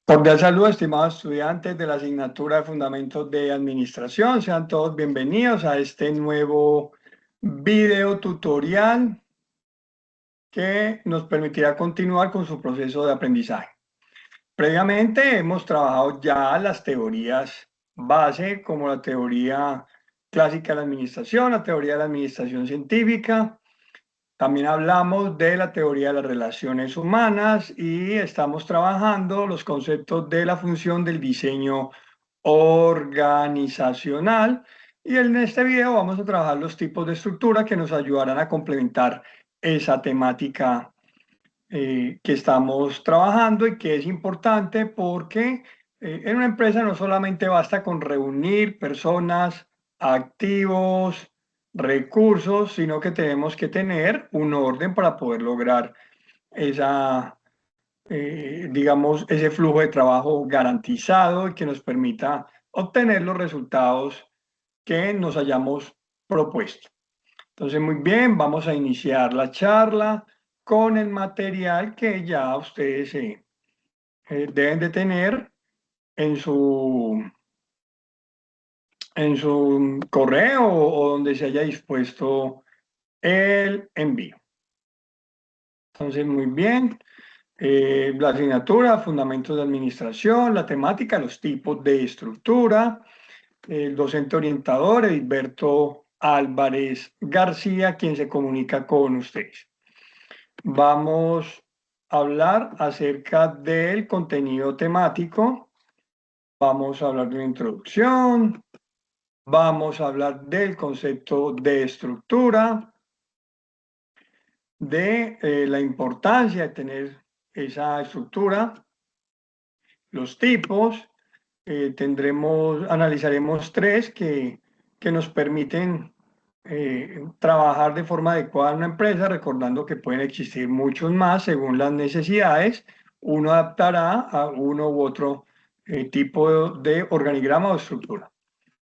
Cordial saludo, estimados estudiantes de la asignatura de Fundamentos de Administración. Sean todos bienvenidos a este nuevo video tutorial que nos permitirá continuar con su proceso de aprendizaje. Previamente hemos trabajado ya las teorías base, como la teoría clásica de la administración, la teoría de la administración científica. También hablamos de la teoría de las relaciones humanas y estamos trabajando los conceptos de la función del diseño organizacional. Y en este video vamos a trabajar los tipos de estructura que nos ayudarán a complementar esa temática que estamos trabajando y que es importante porque en una empresa no solamente basta con reunir personas, activos, recursos, sino que tenemos que tener un orden para poder lograr esa, digamos, ese flujo de trabajo garantizado y que nos permita obtener los resultados que nos hayamos propuesto. Entonces, muy bien, vamos a iniciar la charla con el material que ya ustedes deben de tener en su correo o donde se haya dispuesto el envío. Entonces, muy bien. La asignatura, fundamentos de administración, la temática, los tipos de estructura, el docente orientador, Edilberto Álvarez García, quien se comunica con ustedes. Vamos a hablar acerca del contenido temático, vamos a hablar de una introducción, vamos a hablar del concepto de estructura, de la importancia de tener esa estructura, los tipos, analizaremos tres que nos permiten trabajar de forma adecuada en una empresa, recordando que pueden existir muchos más según las necesidades. Uno adaptará a uno u otro tipo de organigrama o estructura.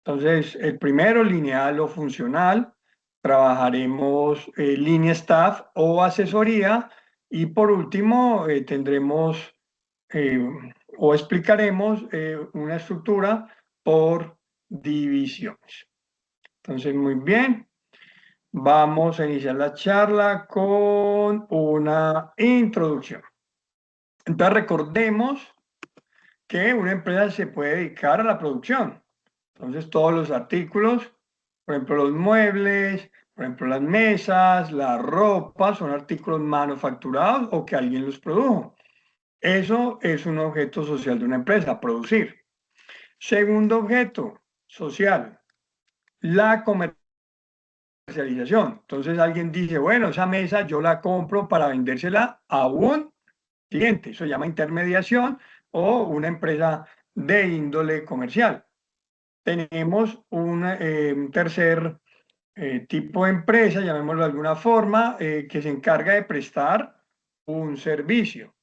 Entonces, el primero, lineal o funcional, trabajaremos línea staff o asesoría, y por último tendremos eh, o explicaremos una estructura por divisiones. Entonces, muy bien, vamos a iniciar la charla con una introducción. Entonces, recordemos que una empresa se puede dedicar a la producción. Entonces, todos los artículos, por ejemplo, los muebles, por ejemplo, las mesas, la ropa, son artículos manufacturados o que alguien los produjo. Eso es un objeto social de una empresa, producir. Segundo objeto social, la comercialización. Entonces alguien dice, bueno, esa mesa yo la compro para vendérsela a un cliente. Eso se llama intermediación o una empresa de índole comercial. Tenemos un tercer tipo de empresa, llamémoslo de alguna forma, que se encarga de prestar un servicio.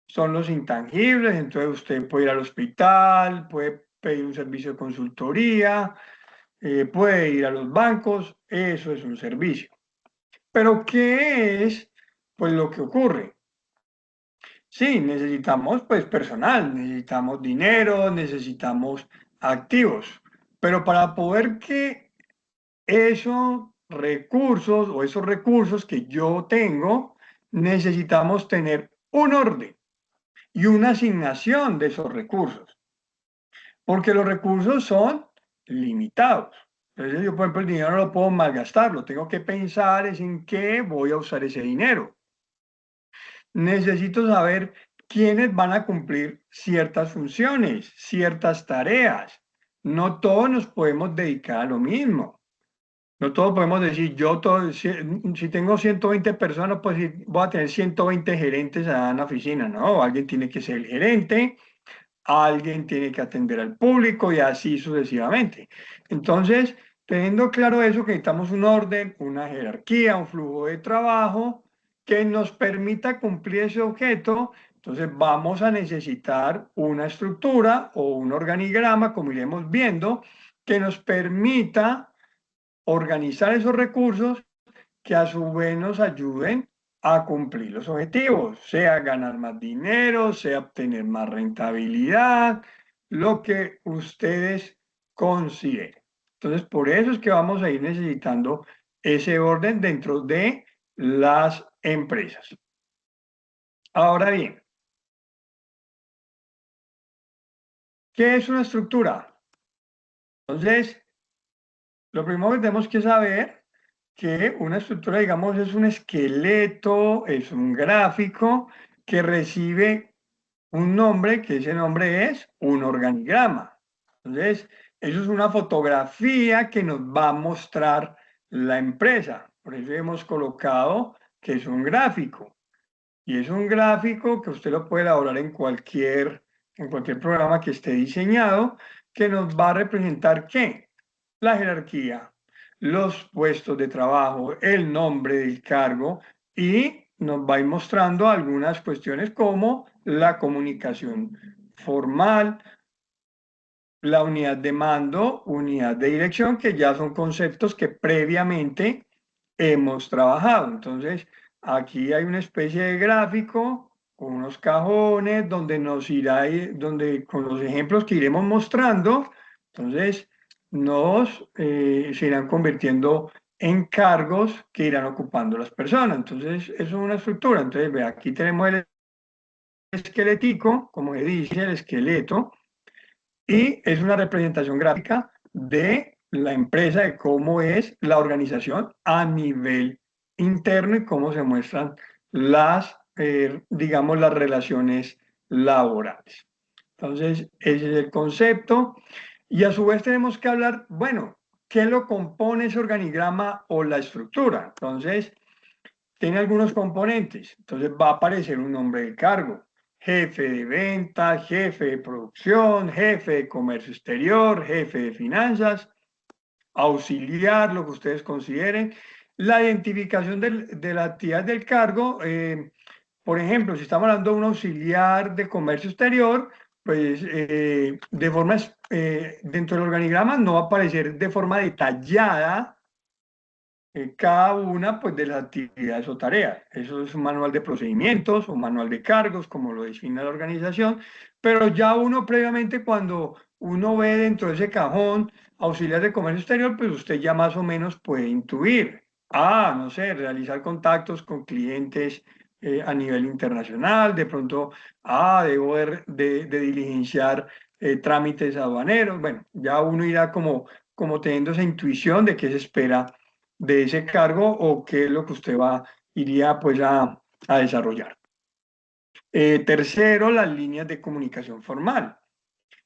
Son los intangibles, entonces usted puede ir al hospital, puede pedir un servicio de consultoría, puede ir a los bancos, eso es un servicio. Pero ¿qué es pues lo que ocurre? Sí, necesitamos pues personal, necesitamos dinero, necesitamos activos, pero para poder que esos recursos que yo tengo, necesitamos tener un orden y una asignación de esos recursos, porque los recursos son limitados. Entonces yo, por ejemplo, el dinero no lo puedo malgastar, lo tengo que pensar es en qué voy a usar ese dinero. Necesito saber quiénes van a cumplir ciertas funciones, ciertas tareas. No todos nos podemos dedicar a lo mismo. No todos podemos decir, si tengo 120 personas, pues voy a tener 120 gerentes allá en la oficina. No, alguien tiene que ser el gerente, alguien tiene que atender al público y así sucesivamente. Entonces, teniendo claro eso, que necesitamos un orden, una jerarquía, un flujo de trabajo que nos permita cumplir ese objeto. Entonces, vamos a necesitar una estructura o un organigrama, como iremos viendo, que nos permita organizar esos recursos que a su vez nos ayuden a cumplir los objetivos, sea ganar más dinero, sea obtener más rentabilidad, lo que ustedes consideren. Entonces, por eso es que vamos a ir necesitando ese orden dentro de las empresas. Ahora bien, ¿qué es una estructura? Entonces, lo primero que tenemos que saber que una estructura, digamos, es un esqueleto, es un gráfico que recibe un nombre, que ese nombre es un organigrama. Entonces, eso es una fotografía que nos va a mostrar la empresa. Por eso hemos colocado que es un gráfico. Y es un gráfico que usted lo puede elaborar en cualquier programa que esté diseñado, que nos va a representar ¿qué? La jerarquía, los puestos de trabajo, el nombre del cargo y nos va a ir mostrando algunas cuestiones como la comunicación formal, la unidad de mando, unidad de dirección, que ya son conceptos que previamente hemos trabajado. Entonces, aquí hay una especie de gráfico con unos cajones donde nos irá, donde con los ejemplos que iremos mostrando, entonces se irán convirtiendo en cargos que irán ocupando las personas. Entonces, eso es una estructura. Entonces, ve, aquí tenemos el esqueletico, como se dice, el esqueleto, y es una representación gráfica de la empresa, de cómo es la organización a nivel interno y cómo se muestran digamos, las relaciones laborales. Entonces, ese es el concepto. Y a su vez tenemos que hablar, bueno, ¿qué lo compone ese organigrama o la estructura? Entonces, tiene algunos componentes. Entonces, va a aparecer un nombre de cargo: jefe de ventas, jefe de producción, jefe de comercio exterior, jefe de finanzas, auxiliar, lo que ustedes consideren. La identificación de la actividad del cargo, por ejemplo, si estamos hablando de un auxiliar de comercio exterior, pues dentro del organigrama no va a aparecer de forma detallada cada una pues, de las actividades o tareas. Eso es un manual de procedimientos, un manual de cargos, como lo define la organización, pero ya uno previamente cuando uno ve dentro de ese cajón auxiliar de comercio exterior, pues usted ya más o menos puede intuir. No sé, realizar contactos con clientes a nivel internacional, de pronto, debo de diligenciar trámites aduaneros. Bueno, ya uno irá como teniendo esa intuición de qué se espera de ese cargo o qué es lo que usted iría pues a desarrollar. Tercero, las líneas de comunicación formal.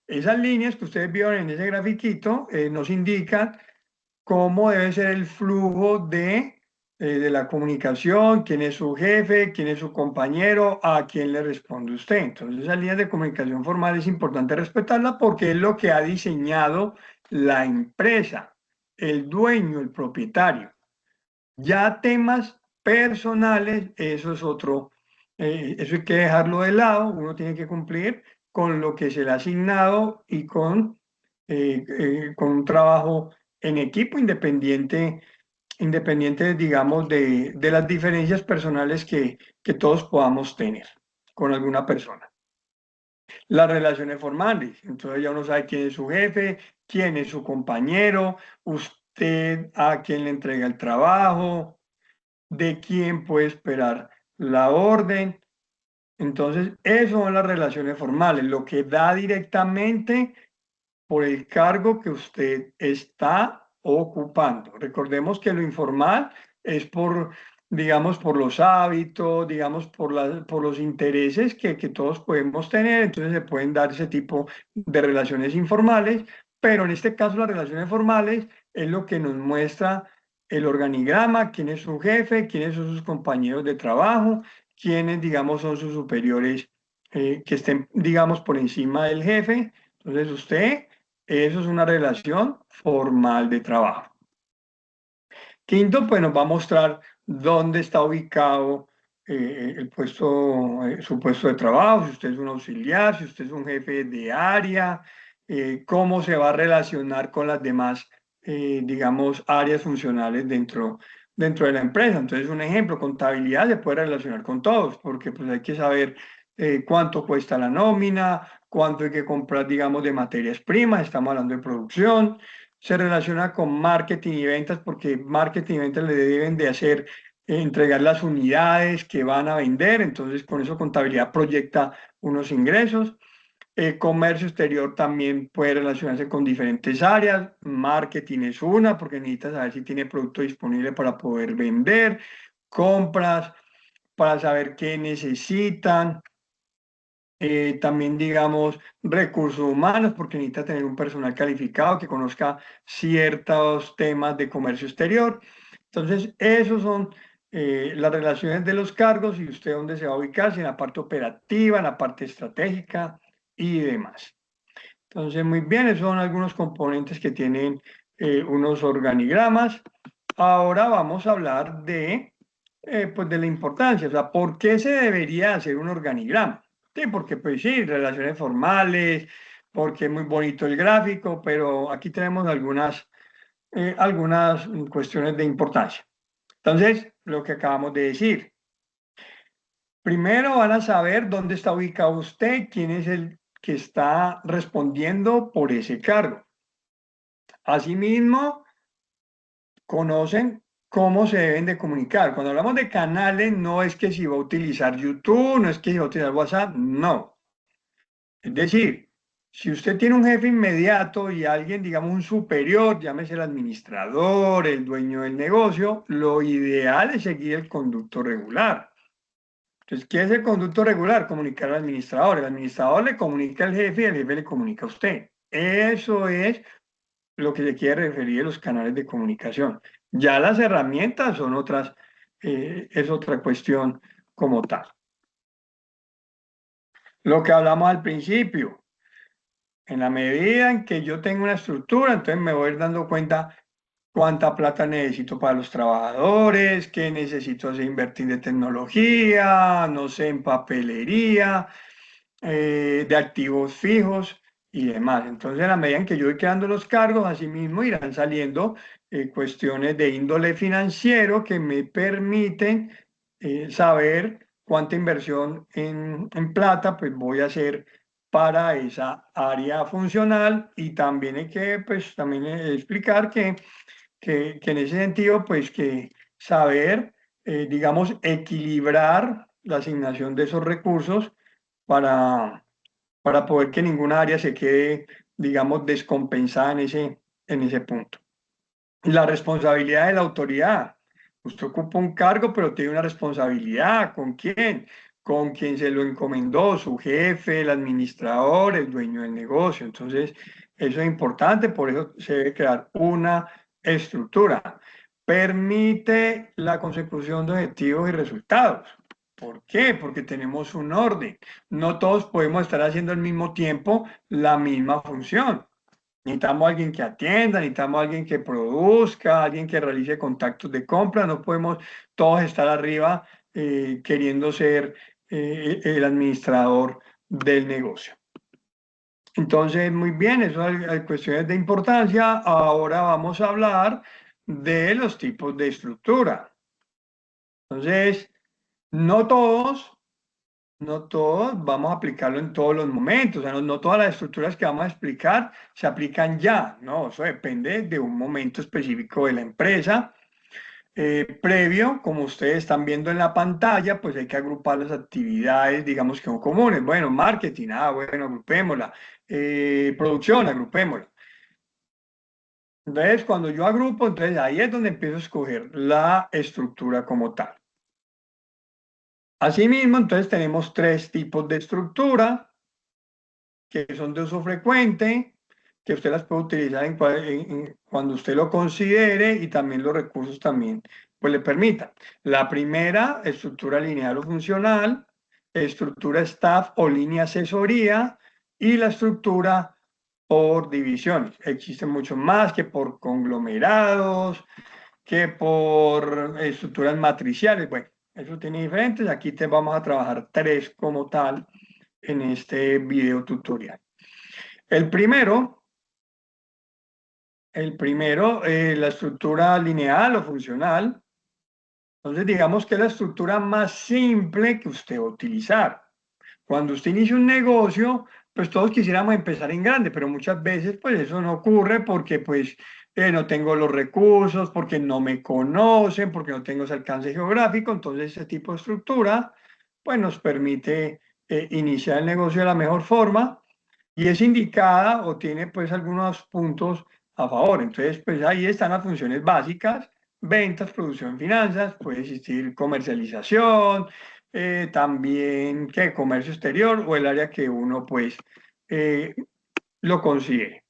Esas líneas que ustedes vieron en ese grafiquito nos indican cómo debe ser el flujo de la comunicación, quién es su jefe, quién es su compañero, a quién le responde usted. Entonces, esas líneas de comunicación formal es importante respetarlas porque es lo que ha diseñado la empresa, el dueño, el propietario. Ya temas personales, eso es otro, eso hay que dejarlo de lado, uno tiene que cumplir con lo que se le ha asignado y con un trabajo en equipo independiente, digamos, de las diferencias personales que todos podamos tener con alguna persona. Las relaciones formales, entonces ya uno sabe quién es su jefe, quién es su compañero, usted a quién le entrega el trabajo, de quién puede esperar la orden. Entonces, eso son las relaciones formales, lo que da directamente por el cargo que usted está ocupando. Recordemos que lo informal es digamos, por los hábitos, digamos, por los intereses que todos podemos tener, entonces se pueden dar ese tipo de relaciones informales, pero en este caso las relaciones formales es lo que nos muestra el organigrama, quién es su jefe, quiénes son sus compañeros de trabajo, quiénes, digamos, son sus superiores que estén, digamos, por encima del jefe. Entonces eso es una relación formal de trabajo. Quinto, pues nos va a mostrar dónde está ubicado su puesto de trabajo, si usted es un auxiliar, si usted es un jefe de área, cómo se va a relacionar con las demás, digamos, áreas funcionales dentro dentro de la empresa. Entonces, un ejemplo, contabilidad se puede relacionar con todos, porque pues hay que saber cuánto cuesta la nómina, cuánto hay que comprar, digamos, de materias primas, estamos hablando de producción. Se relaciona con marketing y ventas, porque marketing y ventas le deben de hacer, entregar las unidades que van a vender, entonces con eso contabilidad proyecta unos ingresos. Comercio exterior también puede relacionarse con diferentes áreas. Marketing es una, porque necesita saber si tiene producto disponible para poder vender. Compras, para saber qué necesitan. También, digamos, recursos humanos, porque necesita tener un personal calificado que conozca ciertos temas de comercio exterior. Entonces, esos son las relaciones de los cargos y usted dónde se va a ubicar, si en la parte operativa, en la parte estratégica y demás. Entonces, muy bien, esos son algunos componentes que tienen unos organigramas. Ahora vamos a hablar pues de la importancia, o sea, ¿por qué se debería hacer un organigrama? Sí, porque pues sí, relaciones formales, porque es muy bonito el gráfico, pero aquí tenemos algunas cuestiones de importancia. Entonces, lo que acabamos de decir, primero van a saber dónde está ubicado usted, quién es el que está respondiendo por ese cargo. Asimismo, conocen cómo se deben de comunicar. Cuando hablamos de canales, no es que si va a utilizar YouTube, no es que si va a utilizar WhatsApp, no. Es decir, si usted tiene un jefe inmediato y alguien, digamos, un superior, llámese el administrador, el dueño del negocio, lo ideal es seguir el conducto regular. Entonces, ¿qué es el conducto regular? Comunicar al administrador. El administrador le comunica al jefe y el jefe le comunica a usted. Eso es lo que se quiere referir a los canales de comunicación. Ya las herramientas son otras, es otra cuestión como tal. Lo que hablamos al principio, en la medida en que yo tengo una estructura, entonces me voy a ir dando cuenta cuánta plata necesito para los trabajadores, qué necesito hacer invertir de tecnología, no sé, en papelería, de activos fijos y demás. Entonces, a la medida en que yo voy creando los cargos, asimismo irán saliendo cuestiones de índole financiero que me permiten saber cuánta inversión en plata pues voy a hacer para esa área funcional, y también hay que pues también explicar que en ese sentido pues que saber digamos equilibrar la asignación de esos recursos para, para poder que ninguna área se quede, digamos, descompensada en ese punto. La responsabilidad de la autoridad. Usted ocupa un cargo, pero tiene una responsabilidad. ¿Con quién? Con quien se lo encomendó, su jefe, el administrador, el dueño del negocio. Entonces, eso es importante, por eso se debe crear una estructura. Permite la consecución de objetivos y resultados. ¿Por qué? Porque tenemos un orden. No todos podemos estar haciendo al mismo tiempo la misma función. Necesitamos a alguien que atienda, necesitamos a alguien que produzca, alguien que realice contactos de compra. No podemos todos estar arriba queriendo ser el administrador del negocio. Entonces, muy bien, eso hay cuestiones de importancia. Ahora vamos a hablar de los tipos de estructura. Entonces, no todos no todos vamos a aplicarlo en todos los momentos, o sea, no todas las estructuras que vamos a explicar se aplican ya, no, eso depende de un momento específico de la empresa. Previo, como ustedes están viendo en la pantalla, pues hay que agrupar las actividades, digamos que son comunes. Bueno, marketing, bueno, agrupémosla. Producción, agrupémosla. Entonces, cuando yo agrupo, entonces ahí es donde empiezo a escoger la estructura como tal. Asimismo, entonces tenemos tres tipos de estructura que son de uso frecuente, que usted las puede utilizar cuando usted lo considere, y también los recursos también pues le permitan. La primera, estructura lineal o funcional, estructura staff o línea asesoría, y la estructura por divisiones. Existen mucho más, que por conglomerados, que por estructuras matriciales. Bueno, eso tiene diferentes. Aquí te vamos a trabajar tres como tal en este video tutorial. El primero, la estructura lineal o funcional. Entonces, digamos que es la estructura más simple que usted va a utilizar. Cuando usted inicia un negocio, pues todos quisiéramos empezar en grande, pero muchas veces pues eso no ocurre porque pues no tengo los recursos, porque no me conocen, porque no tengo ese alcance geográfico. Entonces ese tipo de estructura pues nos permite iniciar el negocio de la mejor forma y es indicada o tiene pues algunos puntos a favor. Entonces pues ahí están las funciones básicas: ventas, producción, finanzas. Puede existir comercialización, también que comercio exterior o el área que uno pues eh, lo considere.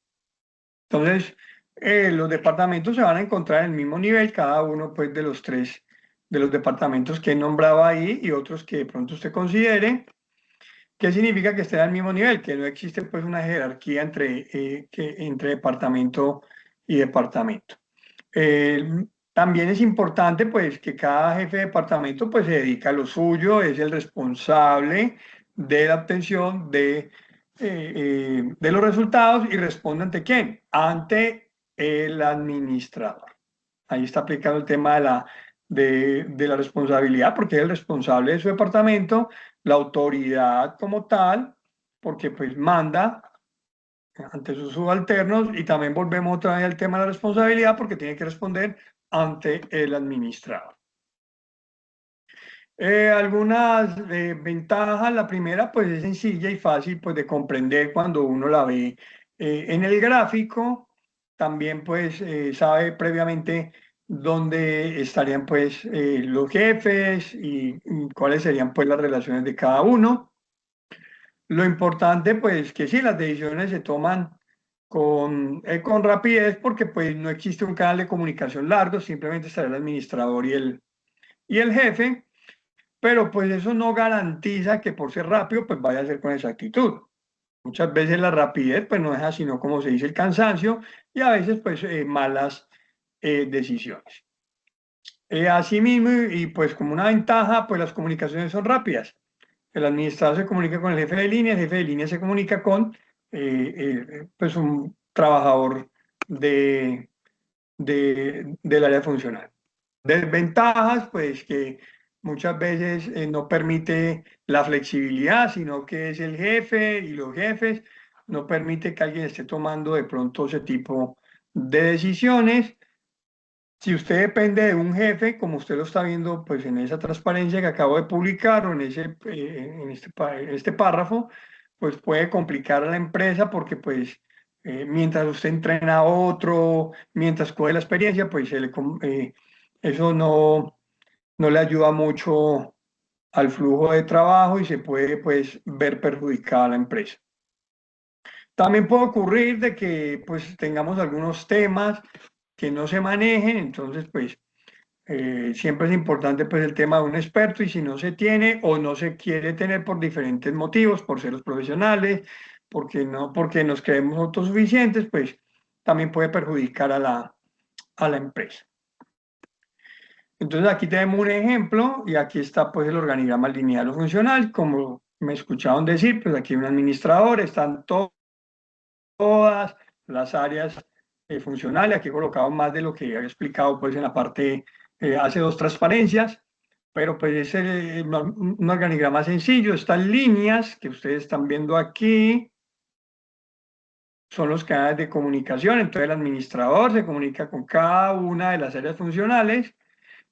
Entonces, los departamentos se van a encontrar en el mismo nivel, cada uno pues de los tres de los departamentos que he nombrado ahí y otros que de pronto usted considere. ¿Qué significa que estén al mismo nivel? Que no existe pues una jerarquía entre departamento y departamento. También es importante pues que cada jefe de departamento pues se dedica a lo suyo, es el responsable de la obtención de los resultados y responde ante quién, ante el administrador. Ahí está aplicado el tema de la responsabilidad, porque es el responsable de su departamento, la autoridad como tal, porque pues manda ante sus subalternos, y también volvemos otra vez al tema de la responsabilidad porque tiene que responder ante el administrador. Algunas ventajas: la primera pues es sencilla y fácil pues de comprender cuando uno la ve en el gráfico. También pues sabe previamente dónde estarían pues los jefes y cuáles serían pues las relaciones de cada uno. Lo importante pues que sí, las decisiones se toman con rapidez porque pues no existe un canal de comunicación largo, simplemente estará el administrador y el jefe. Pero pues eso no garantiza que por ser rápido pues vaya a ser con exactitud. Muchas veces la rapidez pues no deja sino, como se dice, el cansancio, y a veces pues malas decisiones. Asimismo, y pues como una ventaja, pues las comunicaciones son rápidas. El administrador se comunica con el jefe de línea, el jefe de línea se comunica con pues un trabajador de, del área funcional. Desventajas, pues que muchas veces no permite la flexibilidad, sino que es el jefe y los jefes, no permite que alguien esté tomando de pronto ese tipo de decisiones. Si usted depende de un jefe, como usted lo está viendo pues en esa transparencia que acabo de publicar o en este párrafo, pues puede complicar a la empresa porque pues mientras usted entrena a otro, mientras coge la experiencia, pues eso no le ayuda mucho al flujo de trabajo y se puede pues ver perjudicada la empresa. También puede ocurrir de que pues tengamos algunos temas que no se manejen. Entonces pues siempre es importante pues el tema de un experto, y si no se tiene o no se quiere tener por diferentes motivos, por ser los profesionales, porque nos creemos autosuficientes, pues también puede perjudicar a la empresa. Entonces aquí tenemos un ejemplo y aquí está pues el organigrama lineal o funcional. Como me escucharon decir, pues aquí hay un administrador, están todas las áreas funcionales. Aquí he colocado más de lo que había explicado pues en la parte, hace dos transparencias, pero pues es un organigrama sencillo. Estas líneas que ustedes están viendo aquí son los canales de comunicación. Entonces el administrador se comunica con cada una de las áreas funcionales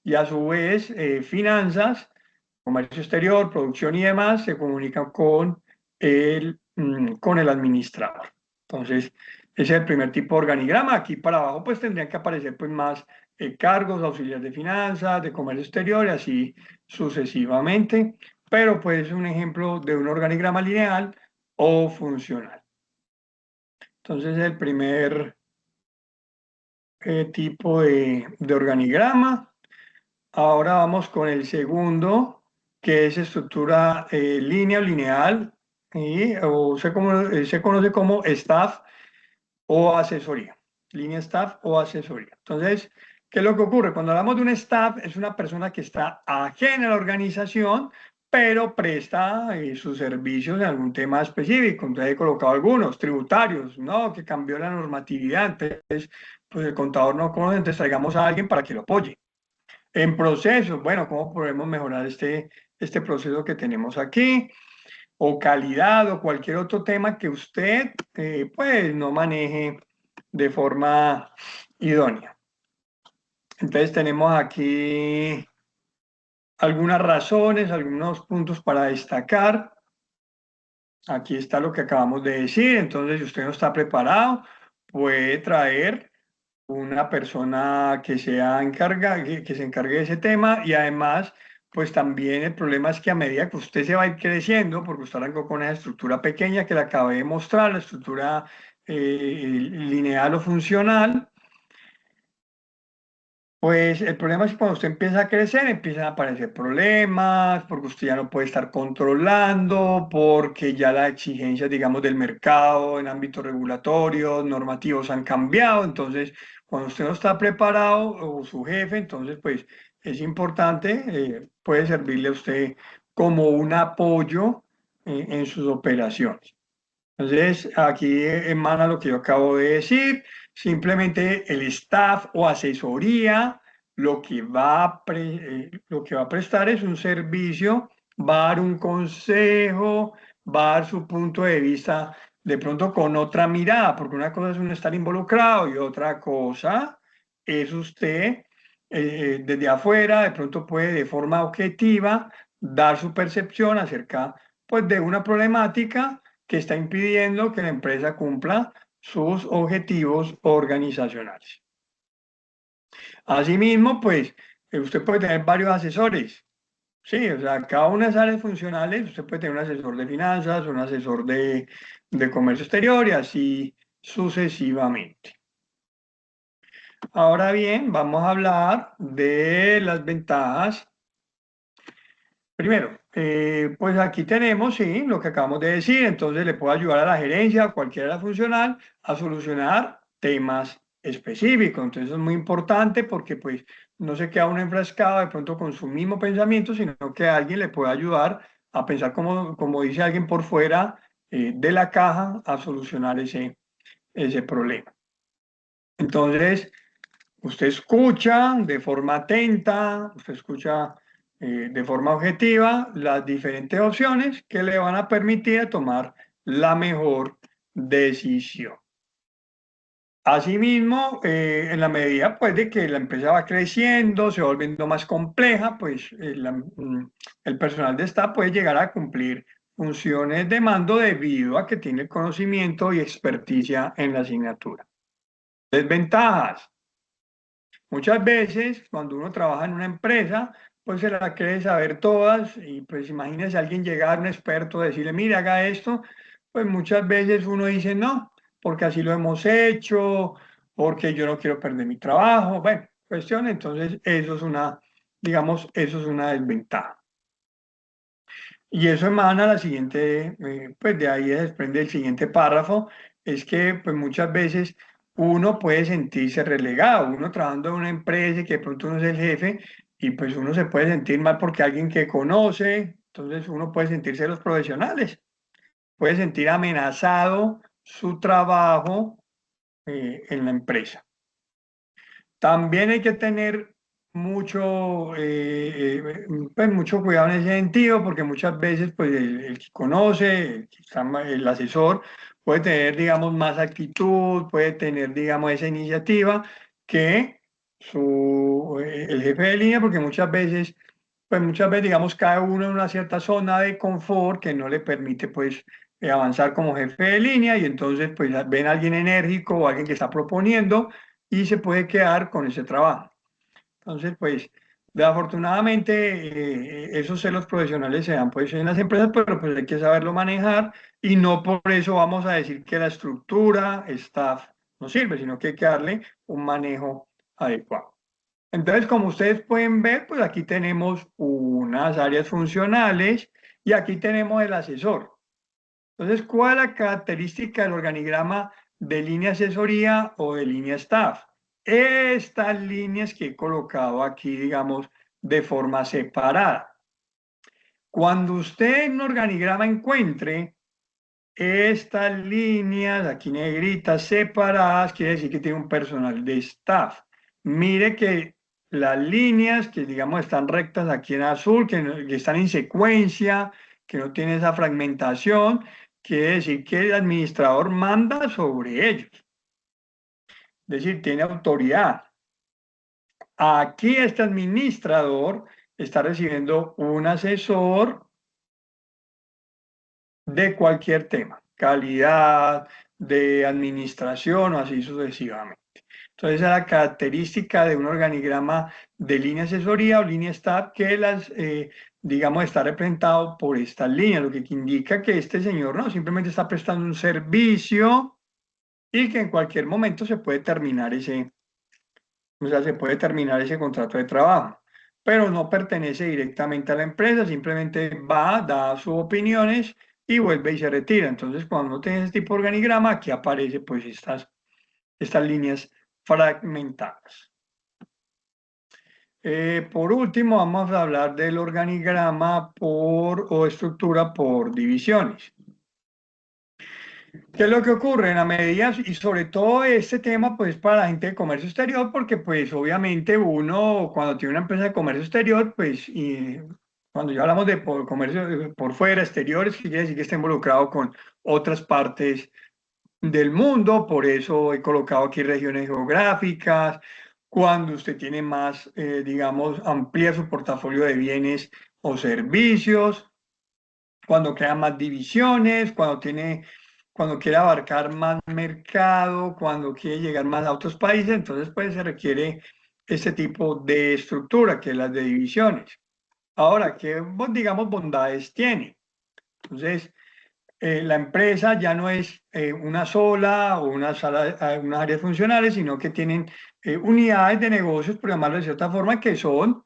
y a su vez finanzas, comercio exterior, producción y demás se comunican con el administrador. Entonces, ese es el primer tipo de organigrama. Aquí para abajo pues tendrían que aparecer pues más cargos, auxiliar de finanzas, de comercio exterior y así sucesivamente. Pero pues es un ejemplo de un organigrama lineal o funcional. Entonces, el primer tipo de organigrama. Ahora vamos con el segundo, que es estructura línea o lineal, o se conoce como staff o asesoría. Línea staff o asesoría. Entonces, ¿qué es lo que ocurre? Cuando hablamos de un staff, es una persona que está ajena a la organización, pero presta sus servicios en algún tema específico. Entonces he colocado algunos: tributarios, ¿no? Que cambió la normatividad, entonces pues el contador no conoce, entonces traigamos a alguien para que lo apoye. En procesos, bueno, ¿cómo podemos mejorar este proceso que tenemos aquí? O calidad o cualquier otro tema que usted pues no maneje de forma idónea. Entonces tenemos aquí algunas razones, algunos puntos para destacar. Aquí está lo que acabamos de decir. Entonces, si usted no está preparado, puede traer una persona que sea que se encargue de ese tema y además, pues también el problema es que a medida que usted se va a ir creciendo, porque usted arrancó con esa estructura pequeña que le acabé de mostrar, la estructura lineal o funcional, pues el problema es que cuando usted empieza a crecer, empiezan a aparecer problemas, porque usted ya no puede estar controlando, porque ya las exigencias, digamos, del mercado en ámbitos regulatorios, normativos han cambiado. Entonces, cuando usted no está preparado o su jefe, entonces, pues es importante, puede servirle a usted como un apoyo en sus operaciones. Entonces, aquí emana lo que yo acabo de decir. Simplemente el staff o asesoría lo que va a prestar es un servicio, va a dar un consejo, va a dar su punto de vista de pronto con otra mirada, porque una cosa es uno estar involucrado y otra cosa es usted desde afuera, de pronto puede de forma objetiva dar su percepción acerca pues, de una problemática que está impidiendo que la empresa cumpla sus objetivos organizacionales. Asimismo, pues usted puede tener varios asesores. Sí, o sea, cada una de esas áreas funcionales, usted puede tener un asesor de finanzas, un asesor de comercio exterior y así sucesivamente. Ahora bien, vamos a hablar de las ventajas. Primero, pues aquí tenemos, sí, lo que acabamos de decir, entonces le puedo ayudar a la gerencia, a cualquier área funcional, a solucionar temas específicos. Entonces es muy importante porque pues no se queda uno enfrascado de pronto con su mismo pensamiento, sino que alguien le puede ayudar a pensar como dice alguien por fuera de la caja, a solucionar ese problema. Entonces, usted escucha de forma atenta, usted escucha de forma objetiva las diferentes opciones que le van a permitir tomar la mejor decisión. Asimismo, en la medida pues, de que la empresa va creciendo, se va volviendo más compleja, pues el personal de staff puede llegar a cumplir funciones de mando debido a que tiene conocimiento y experticia en la asignatura. Desventajas. Muchas veces, cuando uno trabaja en una empresa, pues se la quiere saber todas y pues imagínese alguien llegar, un experto, decirle, mire, haga esto, pues muchas veces uno dice, no, porque así lo hemos hecho, porque yo no quiero perder mi trabajo, bueno, cuestión, entonces eso es una, digamos, eso es una desventaja. Y eso emana la siguiente, pues de ahí se desprende el siguiente párrafo, es que pues muchas veces uno puede sentirse relegado, uno trabajando en una empresa y que de pronto uno es el jefe y pues uno se puede sentir mal porque alguien que conoce, entonces uno puede sentirse los profesionales, puede sentir amenazado su trabajo en la empresa. También hay que tener pues mucho cuidado en ese sentido, porque muchas veces pues, el que conoce, el asesor, puede tener, digamos, más actitud, puede tener, digamos, esa iniciativa que el jefe de línea, porque muchas veces, digamos, cae uno en una cierta zona de confort que no le permite, pues, avanzar como jefe de línea y entonces, pues, ven a alguien enérgico o alguien que está proponiendo y se puede quedar con ese trabajo. Entonces, pues, afortunadamente, esos celos profesionales se dan pues en las empresas, pero pues hay que saberlo manejar y no por eso vamos a decir que la estructura, staff, no sirve, sino que hay que darle un manejo adecuado. Entonces, como ustedes pueden ver, pues aquí tenemos unas áreas funcionales y aquí tenemos el asesor. Entonces, ¿cuál es la característica del organigrama de línea asesoría o de línea staff? Estas líneas que he colocado aquí, digamos, de forma separada. Cuando usted en un organigrama encuentre estas líneas, aquí negritas, separadas, quiere decir que tiene un personal de staff. Mire que las líneas que, digamos, están rectas aquí en azul, que están en secuencia, que no tienen esa fragmentación, quiere decir que el administrador manda sobre ellos, es decir, tiene autoridad. Aquí este administrador está recibiendo un asesor de cualquier tema, calidad, de administración o así sucesivamente. Entonces, esa es la característica de un organigrama de línea asesoría o línea staff que digamos, está representado por estas líneas, lo que indica que este señor no simplemente está prestando un servicio y que en cualquier momento se puede terminar o sea, se puede terminar ese contrato de trabajo, pero no pertenece directamente a la empresa, simplemente va, da sus opiniones y vuelve y se retira. Entonces, cuando uno tiene ese tipo de organigrama, aquí aparece pues estas líneas fragmentadas. Por último, vamos a hablar del organigrama o estructura por divisiones. ¿Qué es lo que ocurre? En la medida, y sobre todo este tema, pues para la gente de comercio exterior, porque pues obviamente uno cuando tiene una empresa de comercio exterior, pues y cuando ya hablamos de comercio por fuera, exteriores, quiere decir que está involucrado con otras partes del mundo, por eso he colocado aquí regiones geográficas, cuando usted tiene más, digamos, amplía su portafolio de bienes o servicios, cuando crea más divisiones, cuando quiere abarcar más mercado, cuando quiere llegar más a otros países, entonces pues se requiere este tipo de estructura, que es la de divisiones. Ahora, ¿qué, digamos, bondades tiene? Entonces, la empresa ya no es una sola o unas áreas funcionales, sino que tienen unidades de negocios, por llamarlo de cierta forma, que son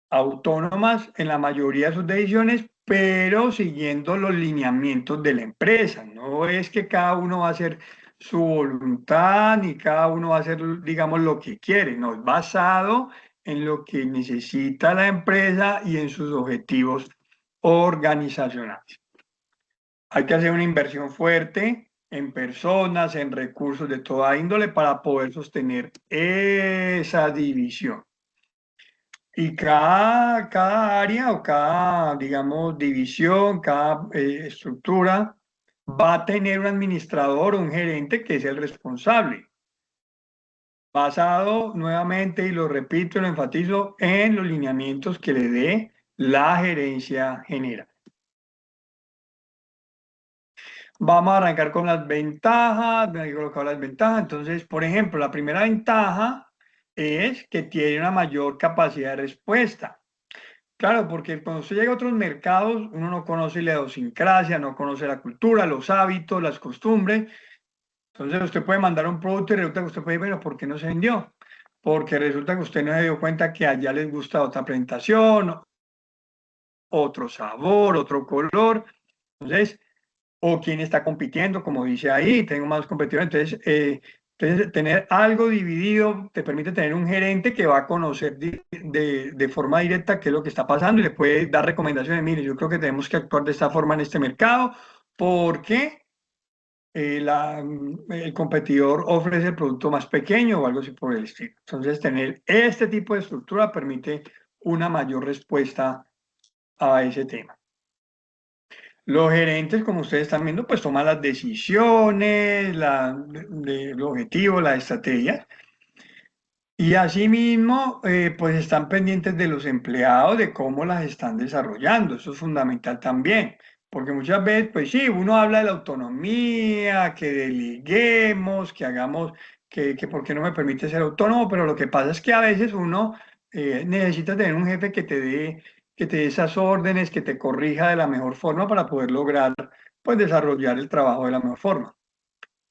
autónomas en la mayoría de sus decisiones, pero siguiendo los lineamientos de la empresa. No es que cada uno va a hacer su voluntad, ni cada uno va a hacer, digamos, lo que quiere. No, es basado en lo que necesita la empresa y en sus objetivos organizacionales. Hay que hacer una inversión fuerte en personas, en recursos de toda índole para poder sostener esa división. Y cada área o cada, digamos, división, cada estructura va a tener un administrador o un gerente que es el responsable, basado nuevamente, y lo repito y lo enfatizo, en los lineamientos que le dé la gerencia general. Vamos a arrancar con las ventajas, me he colocado las ventajas. Entonces, por ejemplo, la primera ventaja es que tiene una mayor capacidad de respuesta. Claro, porque cuando usted llega a otros mercados, uno no conoce la idiosincrasia, no conoce la cultura, los hábitos, las costumbres. Entonces usted puede mandar un producto y resulta que usted puede decir, bueno, ¿por qué no se vendió? Porque resulta que usted no se dio cuenta que allá les gusta otra presentación, otro sabor, otro color. Entonces, o quién está compitiendo, como dice ahí, tengo más competidores. Entonces, tener algo dividido te permite tener un gerente que va a conocer de forma directa qué es lo que está pasando y le puede dar recomendaciones. Mire, yo creo que tenemos que actuar de esta forma en este mercado porque el competidor ofrece el producto más pequeño o algo así por el estilo. Entonces, tener este tipo de estructura permite una mayor respuesta a ese tema. Los gerentes, como ustedes están viendo, pues toman las decisiones, los objetivos, las estrategias. Y asimismo, pues están pendientes de los empleados, de cómo las están desarrollando. Eso es fundamental también, porque muchas veces, pues sí, uno habla de la autonomía, que deleguemos, que hagamos, que por qué no me permite ser autónomo, pero lo que pasa es que a veces uno necesita tener un jefe que te dé esas órdenes, que te corrija de la mejor forma para poder lograr, pues, desarrollar el trabajo de la mejor forma.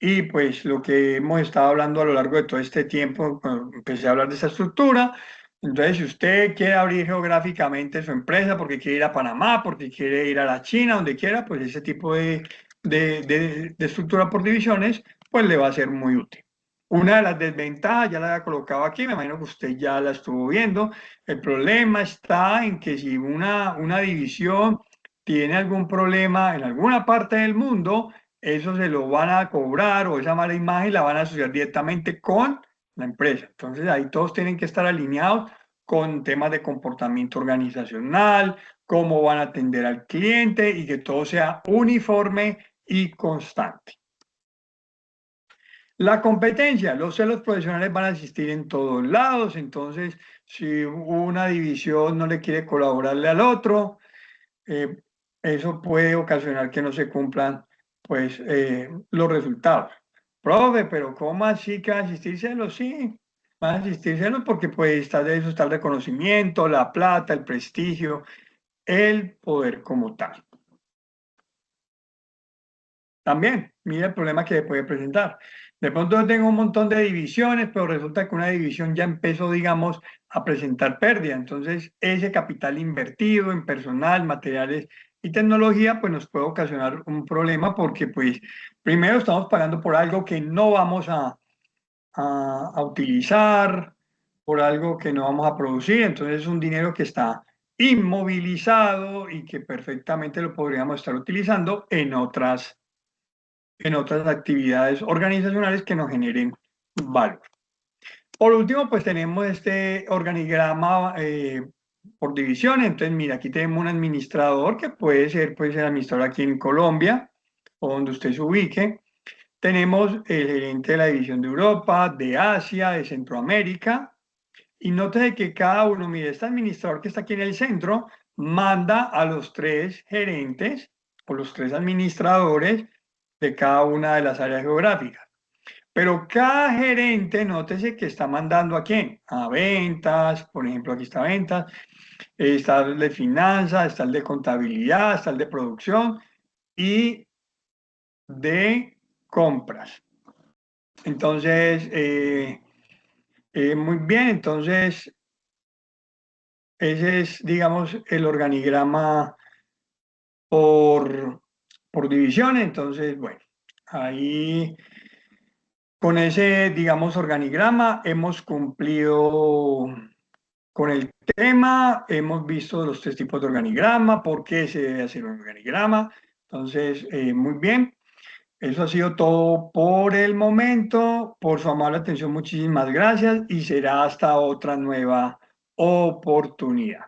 Y pues lo que hemos estado hablando a lo largo de todo este tiempo, cuando empecé a hablar de esa estructura, entonces si usted quiere abrir geográficamente su empresa porque quiere ir a Panamá, porque quiere ir a la China, donde quiera, pues ese tipo de estructura por divisiones, pues le va a ser muy útil. Una de las desventajas, ya la he colocado aquí, me imagino que usted ya la estuvo viendo, el problema está en que si una división tiene algún problema en alguna parte del mundo, eso se lo van a cobrar o esa mala imagen la van a asociar directamente con la empresa. Entonces ahí todos tienen que estar alineados con temas de comportamiento organizacional, cómo van a atender al cliente y que todo sea uniforme y constante. La competencia, los celos profesionales van a existir en todos lados, entonces si una división no le quiere colaborarle al otro, eh, eso puede ocasionar que no se cumplan pues los resultados. Profe, pero ¿cómo así que van a existir celos? Sí, van a existir celos porque pues está de eso está el reconocimiento, la plata, el prestigio, el poder como tal. También, mira el problema que puede presentar. De pronto yo tengo un montón de divisiones, pero resulta que una división ya empezó, digamos, a presentar pérdida. Entonces, ese capital invertido en personal, materiales y tecnología, pues nos puede ocasionar un problema porque, pues, primero estamos pagando por algo que no vamos a utilizar, por algo que no vamos a producir. Entonces, es un dinero que está inmovilizado y que perfectamente lo podríamos estar utilizando en otras actividades organizacionales que nos generen valor. Por último, pues tenemos este organigrama por división. Entonces, mira, aquí tenemos un administrador que puede ser administrador aquí en Colombia o donde usted se ubique. Tenemos el gerente de la división de Europa, de Asia, de Centroamérica. Y nótese que cada uno, mire, este administrador que está aquí en el centro, manda a los tres gerentes o los tres administradores de cada una de las áreas geográficas. Pero cada gerente, nótese que está mandando a quién, a ventas, por ejemplo, aquí está ventas, está el de finanzas, está el de contabilidad, está el de producción y de compras. Entonces, muy bien, entonces ese es, digamos, el organigrama por, por división. Entonces, bueno, ahí con ese, digamos, organigrama hemos cumplido con el tema, hemos visto los tres tipos de organigrama, por qué se debe hacer un organigrama. Entonces, muy bien. Eso ha sido todo por el momento. Por su amable atención, muchísimas gracias y será hasta otra nueva oportunidad.